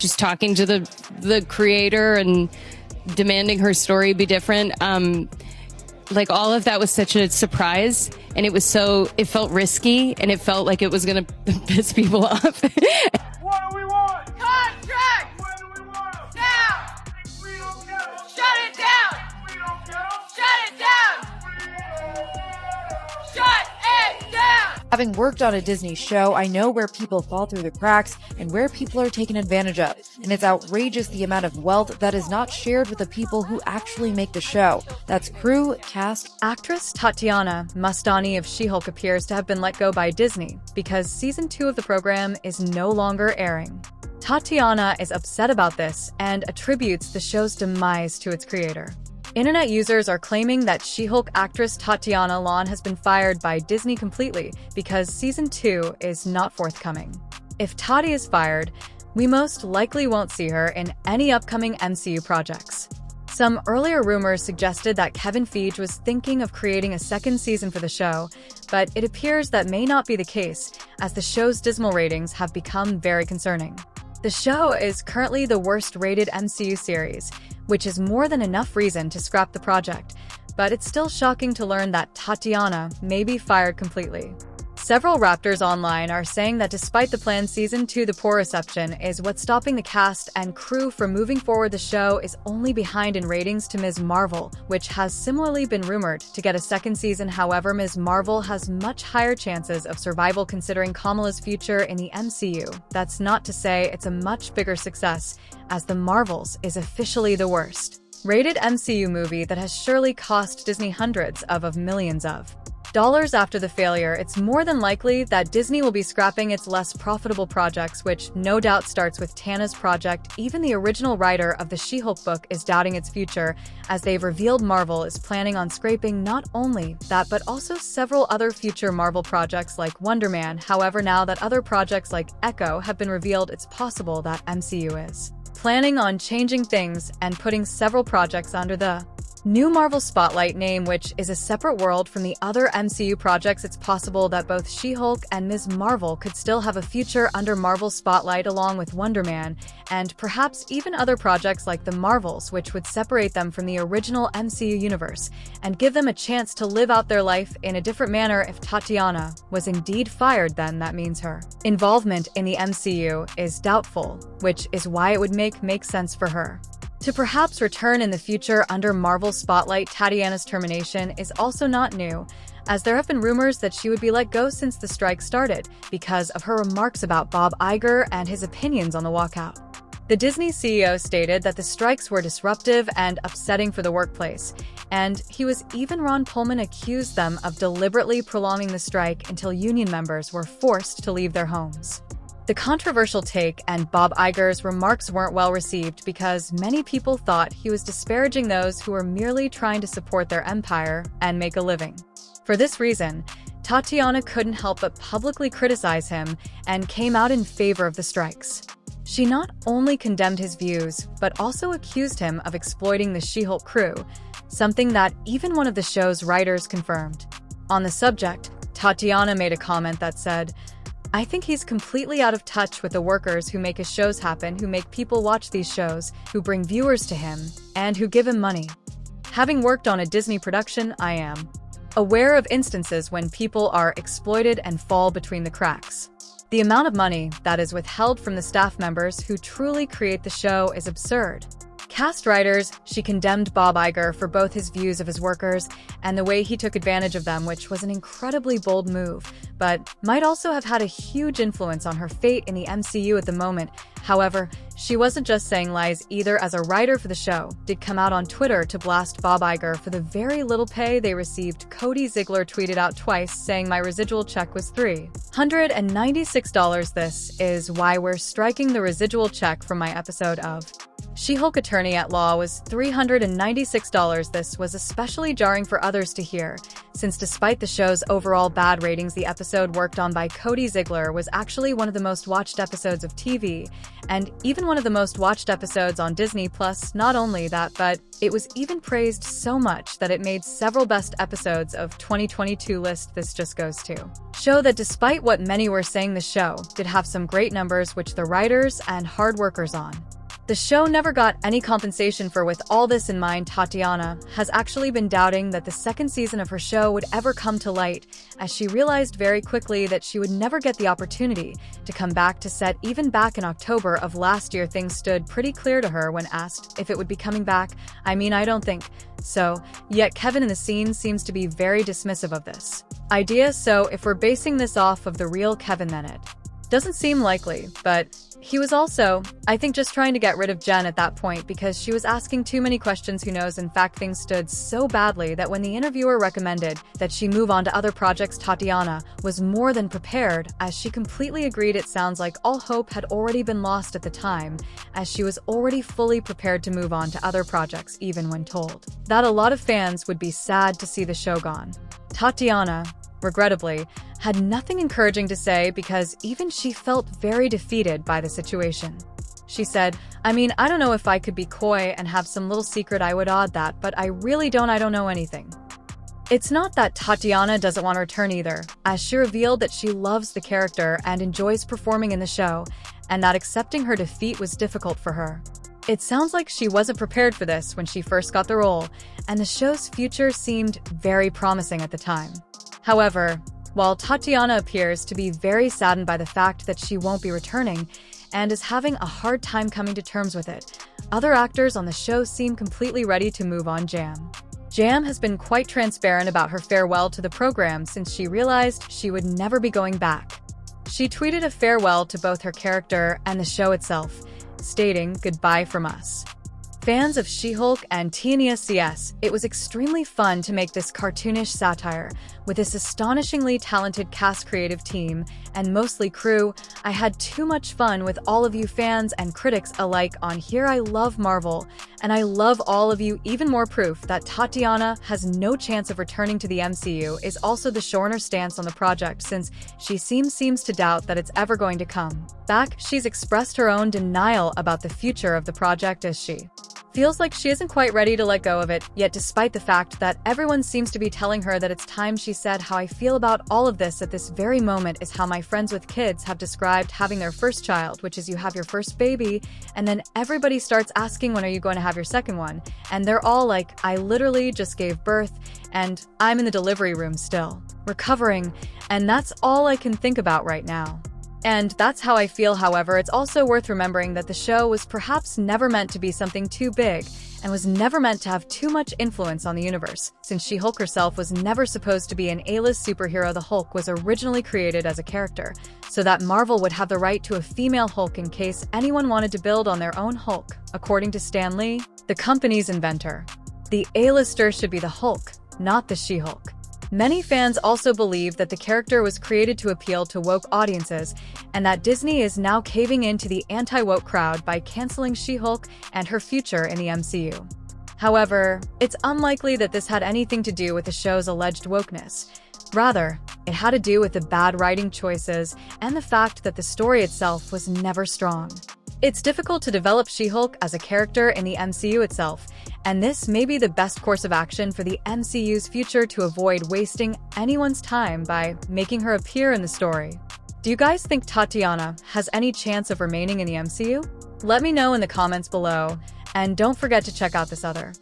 just talking to the creator and demanding her story be different. Like all of that was such a surprise, and it felt risky, and it felt like it was going to piss people off. What do we want? Contract! When do we want them? Now! We don't get them. Shut it down! We don't get them. Shut it down! We don't get them. Shut it down! Having worked on a Disney show, I know where people fall through the cracks and where people are taken advantage of. And it's outrageous the amount of wealth that is not shared with the people who actually make the show. That's crew, cast. Actress Tatiana Maslany of She-Hulk appears to have been let go by Disney because season 2 of the program is no longer airing. Tatiana is upset about this and attributes the show's demise to its creator. Internet users are claiming that She-Hulk actress Tatiana Maslany has been fired by Disney completely because season 2 is not forthcoming. If Tati is fired, we most likely won't see her in any upcoming MCU projects. Some earlier rumors suggested that Kevin Feige was thinking of creating a second season for the show, but it appears that may not be the case, as the show's Dismal ratings have become very concerning. The show is currently the worst-rated MCU series, which is more than enough reason to scrap the project, but it's still shocking to learn that Tatiana may be fired completely. Several Raptors online are saying that despite the planned season 2, the poor reception is what's stopping the cast and crew from moving forward. The show is only behind in ratings to Ms. Marvel, which has similarly been rumored to get a second season. However, Ms. Marvel has much higher chances of survival considering Kamala's future in the MCU. That's not to say it's a much bigger success, as The Marvels is officially the worst rated MCU movie that has surely cost Disney hundreds of millions of dollars. After the failure, it's more than likely that Disney will be scrapping its less profitable projects, which no doubt starts with Tana's project. Even the original writer of the She-Hulk book is doubting its future, as they've revealed Marvel is planning on scraping not only that but also several other future Marvel projects like Wonder Man. However, now that other projects like Echo have been revealed, it's possible that MCU is planning on changing things and putting several projects under the new Marvel Spotlight name, which is a separate world from the other MCU projects. It's possible that both She-Hulk and Ms. Marvel could still have a future under Marvel Spotlight along with Wonder Man, and perhaps even other projects like The Marvels, which would separate them from the original MCU universe and give them a chance to live out their life in a different manner. If Tatiana was indeed fired, then that means her involvement in the MCU is doubtful, which is why it would make sense for her to perhaps return in the future under Marvel Spotlight. Tatiana's termination is also not new, as there have been rumors that she would be let go since the strike started because of her remarks about Bob Iger and his opinions on the walkout. The Disney CEO stated that the strikes were disruptive and upsetting for the workplace, and Ron Perlman accused them of deliberately prolonging the strike until union members were forced to leave their homes. The controversial take and Bob Iger's remarks weren't well received because many people thought he was disparaging those who were merely trying to support their empire and make a living. For this reason, Tatiana couldn't help but publicly criticize him and came out in favor of the strikes. She not only condemned his views, but also accused him of exploiting the She-Hulk crew, something that even one of the show's writers confirmed. On the subject, Tatiana made a comment that said, "I think he's completely out of touch with the workers who make his shows happen, who make people watch these shows, who bring viewers to him, and who give him money. Having worked on a Disney production, I am aware of instances when people are exploited and fall between the cracks. The amount of money that is withheld from the staff members who truly create the show is absurd." Cast writers, she condemned Bob Iger for both his views of his workers and the way he took advantage of them, which was an incredibly bold move, but might also have had a huge influence on her fate in the MCU at the moment. However, she wasn't just saying lies either, as a writer for the show did come out on Twitter to blast Bob Iger for the very little pay they received. Cody Ziegler tweeted out twice saying, "My residual check was $396. This is why we're striking the residual check from my episode of She-Hulk. Attorney at law was $396. This was especially jarring for others to hear, since despite the show's overall bad ratings, the episode worked on by Cody Ziegler was actually one of the most watched episodes of TV, and even one of the most watched episodes on Disney+. Not only that, but it was even praised so much that it made several best episodes of 2022 list. This just goes to show that despite what many were saying, the show did have some great numbers which the writers and hard workers on. The show never got any compensation for. With all this in mind, Tatiana has actually been doubting that the second season of her show would ever come to light, as she realized very quickly that she would never get the opportunity to come back to set. Even back in October of last year, things stood pretty clear to her when asked if it would be coming back. I mean, I don't think so. Yet Kevin in the scene seems to be very dismissive of this idea, so if we're basing this off of the real Kevin, then it doesn't seem likely, but he was also, I think, just trying to get rid of Jen at that point because she was asking too many questions. Who knows? In fact, things stood so badly that when the interviewer recommended that she move on to other projects, Tatiana was more than prepared, as she completely agreed. It sounds like all hope had already been lost at the time, as she was already fully prepared to move on to other projects, even when told that a lot of fans would be sad to see the show gone. Tatiana, regrettably, had nothing encouraging to say because even she felt very defeated by the situation. She said, I mean, I don't know if I could be coy and have some little secret I would add that, but I really don't know anything. It's not that Tatiana doesn't want to return either, as she revealed that she loves the character and enjoys performing in the show, and that accepting her defeat was difficult for her. It sounds like she wasn't prepared for this when she first got the role, and the show's future seemed very promising at the time. However, while Tatiana appears to be very saddened by the fact that she won't be returning and is having a hard time coming to terms with it, other actors on the show seem completely ready to move on. Jam has been quite transparent about her farewell to the program since she realized she would never be going back. She tweeted a farewell to both her character and the show itself, stating, "Goodbye from us, fans of She-Hulk and TNESCS. It was extremely fun to make this cartoonish satire with this astonishingly talented cast, creative team, and mostly crew. I had too much fun with all of you fans and critics alike on here. I love Marvel, and I love all of you." Even more proof that Tatiana has no chance of returning to the MCU is also the showrunner's stance on the project, since she seems to doubt that it's ever going to come back. She's expressed her own denial about the future of the project, as she feels like she isn't quite ready to let go of it yet, despite the fact that everyone seems to be telling her that it's time. She said, "How I feel about all of this at this very moment is how my friends with kids have described having their first child, which is you have your first baby, and then everybody starts asking, when are you going to have your second one? And they're all like, I literally just gave birth, and I'm in the delivery room still, recovering, and that's all I can think about right now. And that's how I feel." However, it's also worth remembering that the show was perhaps never meant to be something too big and was never meant to have too much influence on the universe, since She-Hulk herself was never supposed to be an A-list superhero. The Hulk was originally created as a character, so that Marvel would have the right to a female Hulk in case anyone wanted to build on their own Hulk. According to Stan Lee, the company's inventor, the A-lister should be the Hulk, not the She-Hulk. Many fans also believe that the character was created to appeal to woke audiences, and that Disney is now caving in to the anti-woke crowd by canceling She-Hulk and her future in the MCU. However, it's unlikely that this had anything to do with the show's alleged wokeness. Rather, it had to do with the bad writing choices and the fact that the story itself was never strong. It's difficult to develop She-Hulk as a character in the MCU itself, and this may be the best course of action for the MCU's future to avoid wasting anyone's time by making her appear in the story. Do you guys think Tatiana has any chance of remaining in the MCU? Let me know in the comments below, and don't forget to check out this other